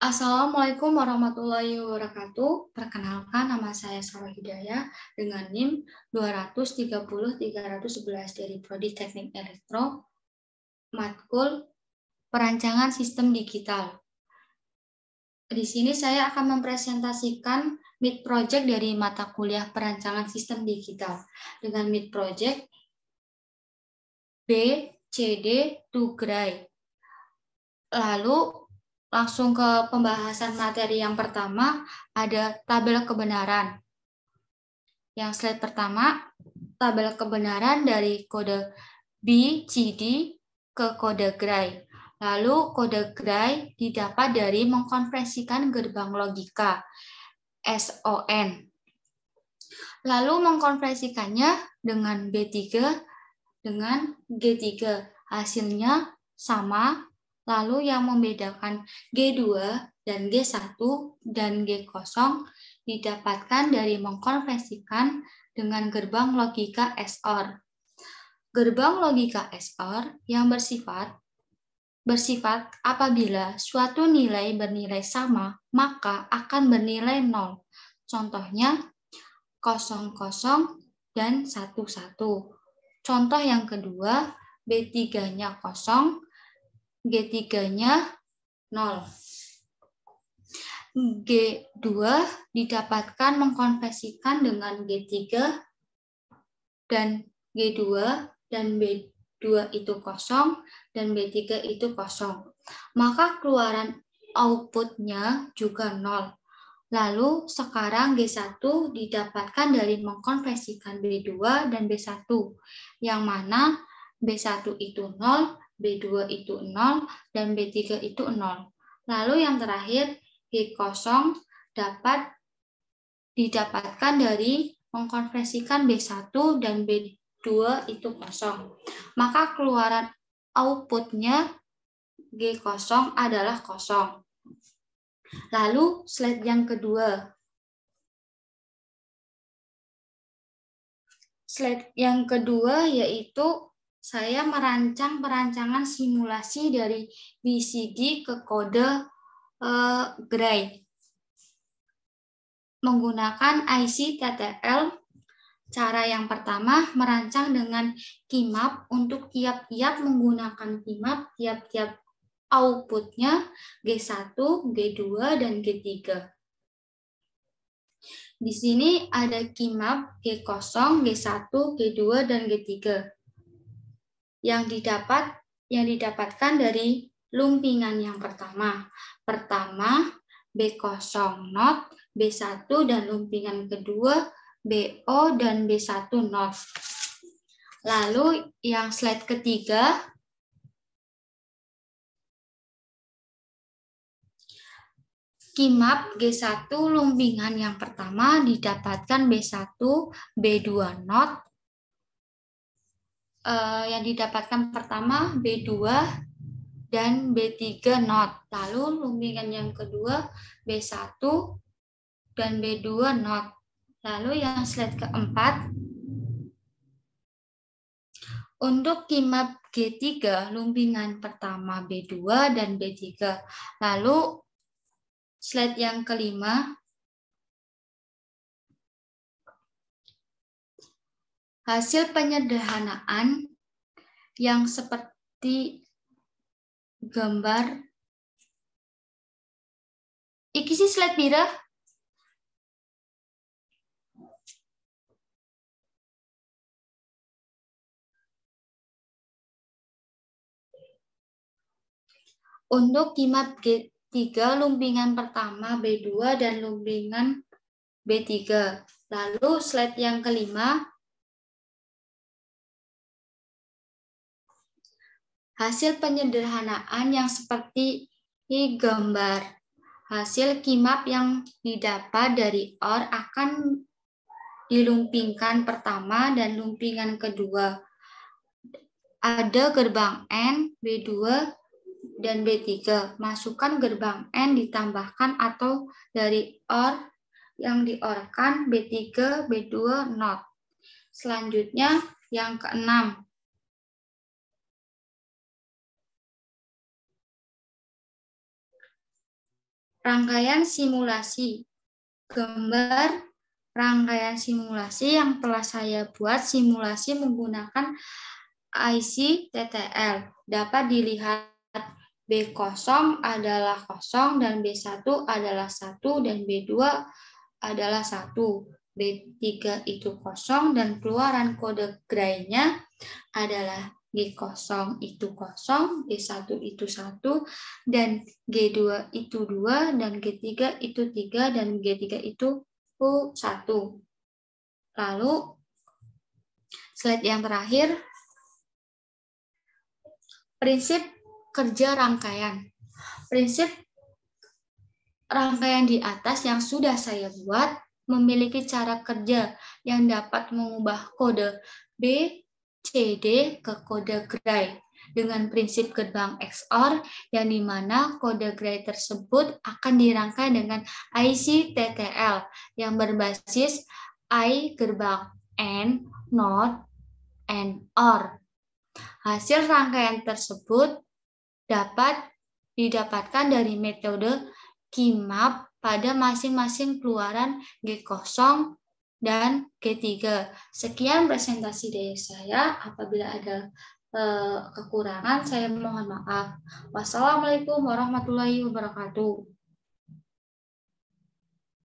Assalamualaikum warahmatullahi wabarakatuh. Perkenalkan, nama saya Sarah Hidayah dengan NIM 230-311 dari Prodi Teknik Elektro, Matkul Perancangan Sistem Digital. Di sini saya akan mempresentasikan mid project dari mata kuliah Perancangan Sistem Digital dengan mid project BCD Tugrai. Lalu langsung ke pembahasan materi yang pertama, ada tabel kebenaran. Yang slide pertama, tabel kebenaran dari kode BCD ke kode Gray. Lalu kode Gray didapat dari mengkonversikan gerbang logika SON. Lalu mengkonversikannya dengan B3 dengan G3. Hasilnya sama. Lalu yang membedakan G2 dan G1 dan G0 didapatkan dari mengkonversikan dengan gerbang logika XOR. Gerbang logika XOR yang bersifat apabila suatu nilai bernilai sama, maka akan bernilai 0. Contohnya 00 dan 11. Contoh yang kedua, B3-nya 0, G3-nya 0. G2 didapatkan mengkonversikan dengan G3 dan G2 dan B2 itu 0 dan B3 itu 0. Maka keluaran outputnya juga 0. Lalu sekarang G1 didapatkan dari mengkonversikan B2 dan B1, yang mana B1 itu 0, B2 itu 0, dan B3 itu 0. Lalu yang terakhir, G0 didapatkan dari mengkonversikan B1 dan B2 itu 0. Maka keluaran outputnya G0 adalah 0. Lalu slide yang kedua. Slide yang kedua yaitu saya merancang perancangan simulasi dari BCD ke kode Gray menggunakan IC TTL. Cara yang pertama merancang dengan Keymap. Untuk tiap-tiap menggunakan Keymap, tiap-tiap outputnya G1, G2, dan G3. Di sini ada Keymap G0, G1, G2, dan G3 yang didapatkan dari lumpingan yang pertama. Pertama, B0 not, B1, dan lumpingan kedua BO dan B1 not. Lalu yang slide ketiga, Keymap G1 lumpingan yang pertama didapatkan B1, B2 not. Yang didapatkan pertama B2 dan B3 not. Lalu lumpingan yang kedua B1 dan B2 not. Lalu yang slide keempat, untuk Keymap G3 lumpingan pertama B2 dan B3. Lalu slide yang kelima, hasil penyederhanaan yang seperti gambar. Iki sih slide pira? Untuk Keymap G3 lumpingan pertama B2 dan lumpingan B3. Lalu slide yang kelima, hasil penyederhanaan yang seperti gambar. Hasil Keymap yang didapat dari OR akan dilumpingkan pertama dan lumpingan kedua. Ada gerbang N, B2, dan B3. Masukkan gerbang N ditambahkan atau dari OR yang di-OR-kan B3, B2, not. Selanjutnya yang keenam. rangkaian simulasi. Gambar rangkaian simulasi yang telah saya buat simulasi menggunakan IC TTL. Dapat dilihat B0 adalah 0 dan B1 adalah 1 dan B2 adalah 1. B3 itu 0 dan keluaran kode Gray-nya adalah G0 itu 0, G1 itu 1, dan G2 itu 2, dan G3 itu 3, dan G3 itu 1. Lalu, slide yang terakhir, prinsip kerja rangkaian. Prinsip rangkaian di atas yang sudah saya buat memiliki cara kerja yang dapat mengubah kode B, C, D ke kode Gray dengan prinsip gerbang XOR yang dimana kode Gray tersebut akan dirangkai dengan IC TTL yang berbasis I gerbang AND, NOT, and OR. Hasil rangkaian tersebut dapat didapatkan dari metode KeyMap pada masing-masing keluaran G0 dan G3. Sekian presentasi dari saya. Apabila ada kekurangan, saya mohon maaf. Wassalamualaikum warahmatullahi wabarakatuh.